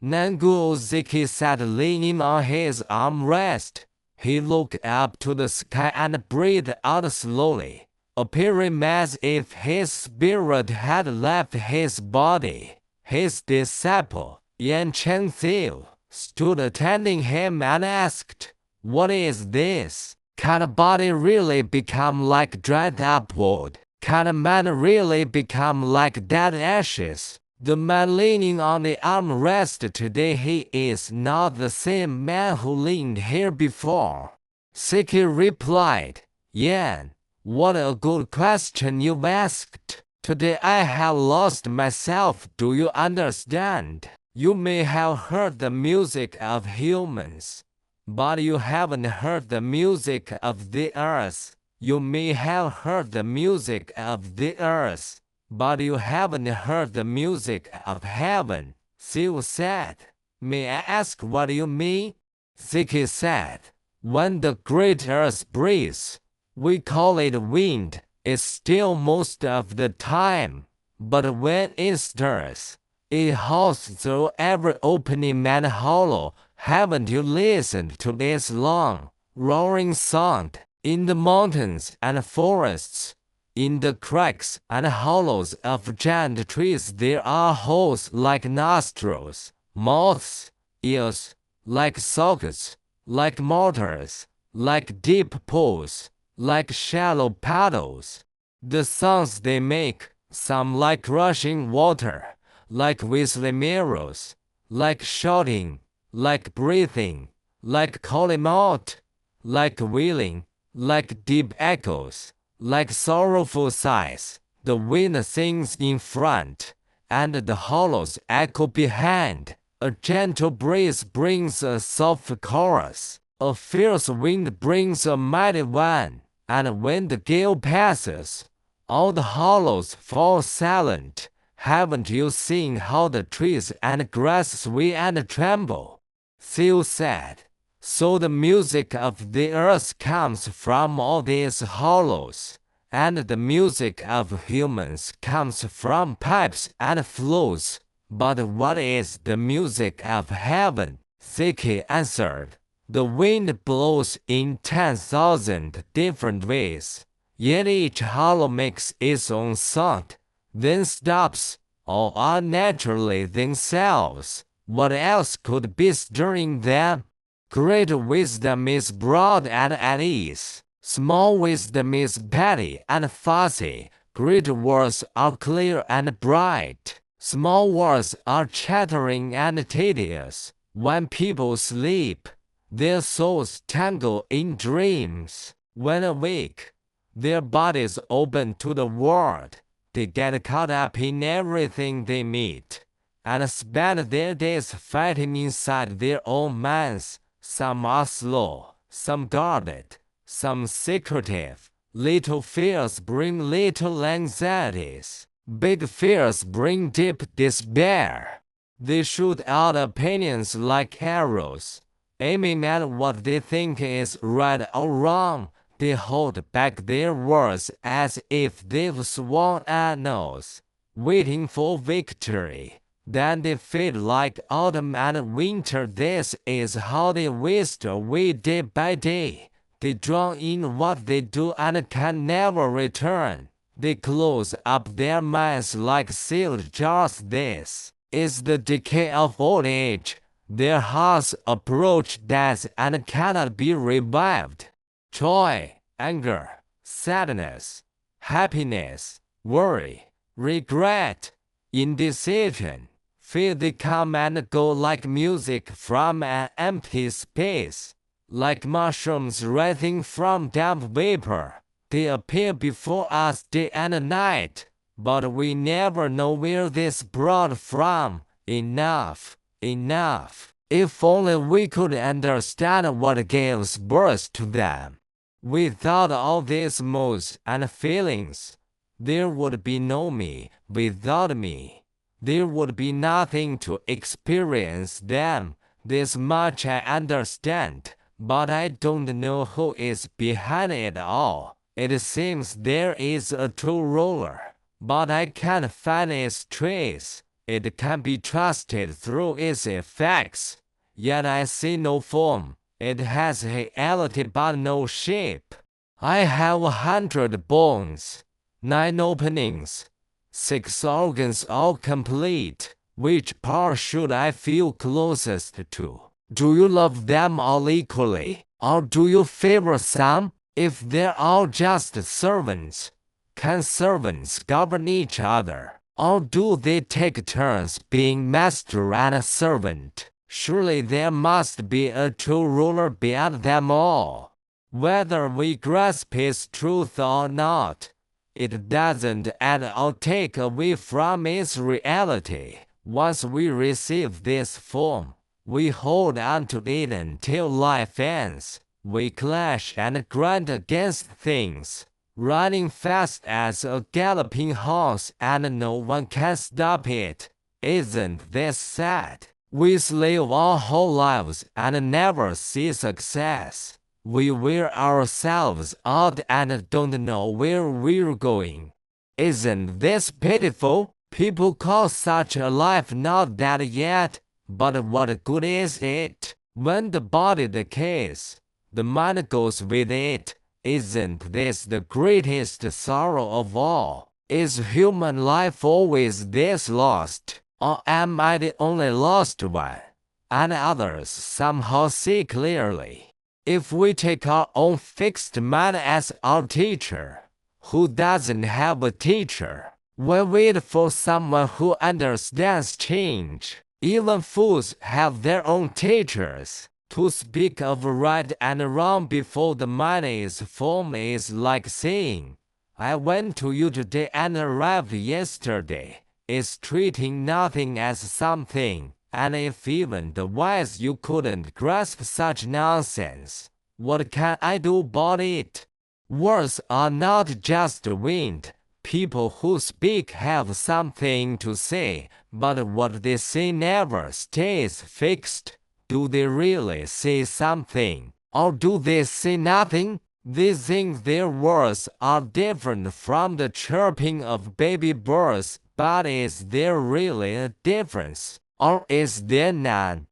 Nanguoziki sat leaning on his armrest. He looked up to the sky and breathed out slowly, appearing as if his spirit had left his body. His disciple, Zhuangzi, stood attending him and asked, "What is this? Can a body really become like dried up wood? Can a man really become like dead ashes?" The man leaning on the armrest today, he is not the same man who leaned here before. Siki replied, "Yan, what a good question you've asked. Today I have lost myself, do you understand? You may have heard the music of humans, but you haven't heard the music of the earth. You may have heard the music of the earth, but you haven't heard the music of heaven." Siu said, "May I ask what you mean?" Siki said, "When the great earth breathes, we call it wind. It's still most of the time, but when it stirs, it howls through every opening and hollow. Haven't you listened to its long, roaring sound? In the mountains and forests, in the cracks and hollows of giant trees there are holes like nostrils, mouths, ears, like sockets, like mortars, like deep pools, like shallow puddles. The sounds they make, some like rushing water, like whistling arrows, like shouting, like breathing, like calling out, like wailing, like deep echoes, like sorrowful sighs. The wind sings in front, and the hollows echo behind. A gentle breeze brings a soft chorus, a fierce wind brings a mighty one, and when the gale passes, all the hollows fall silent. Haven't you seen how the trees and grass sway and tremble?" Siu said, "So the music of the earth comes from all these hollows, and the music of humans comes from pipes and flows. But what is the music of heaven?" Siki answered, "The wind blows in 10,000 different ways, yet each hollow makes its own sound, then stops. All are naturally themselves. What else could be stirring them? Great wisdom is broad and at ease. Small wisdom is petty and fussy. Great words are clear and bright. Small words are chattering and tedious. When people sleep, their souls tangle in dreams. When awake, their bodies open to the world. They get caught up in everything they meet, and spend their days fighting inside their own minds. Some are slow, some guarded, some secretive. Little fears bring little anxieties. Big fears bring deep despair. They shoot out opinions like arrows, aiming at what they think is right or wrong. They hold back their words as if they've sworn an oath, waiting for victory. Then they fade like autumn and winter. This is how they waste away day by day. They drown in what they do and can never return. They close up their minds like sealed jars. This is the decay of old age. Their hearts approach death and cannot be revived. Joy, anger, sadness, happiness, worry, regret, indecision, fear, they come and go like music from an empty space, like mushrooms rising from damp vapor. They appear before us day and night, but we never know where this brought from. Enough, enough. If only we could understand what gives birth to them. Without all these moods and feelings, there would be no me. Without me, there would be nothing to experience them. This much I understand, but I don't know who is behind it all. It seems there is a true ruler, but I can't find its trace. It can be trusted through its effects, yet I see no form. It has reality but no shape. I have 100 bones, 9 openings, 6 organs all complete. Which part should I feel closest to? Do you love them all equally, or do you favor some? If they're all just servants, can servants govern each other, or do they take turns being master and servant? Surely there must be a true ruler beyond them all. Whether we grasp his truth or not, it doesn't add or take away from its reality. Once we receive this form, we hold on to it until life ends. We clash and grind against things, running fast as a galloping horse, and no one can stop it. Isn't this sad? We slave our whole lives and never see success. We wear ourselves out and don't know where we're going. Isn't this pitiful? People call such a life not that yet, but what good is it? When the body decays, the mind goes with it. Isn't this the greatest sorrow of all? Is human life always this lost, or am I the only lost one, and others somehow see clearly? If we take our own fixed mind as our teacher, who doesn't have a teacher? We wait for someone who understands change. Even fools have their own teachers. To speak of right and wrong before the mind is formed is like saying, I went to you today and arrived yesterday. It's treating nothing as something, and if even the wise you couldn't grasp such nonsense, what can I do about it? Words are not just wind. People who speak have something to say, but what they say never stays fixed. Do they really say something, or do they say nothing? They think their words are different from the chirping of baby birds, but is there really a difference, or is there none?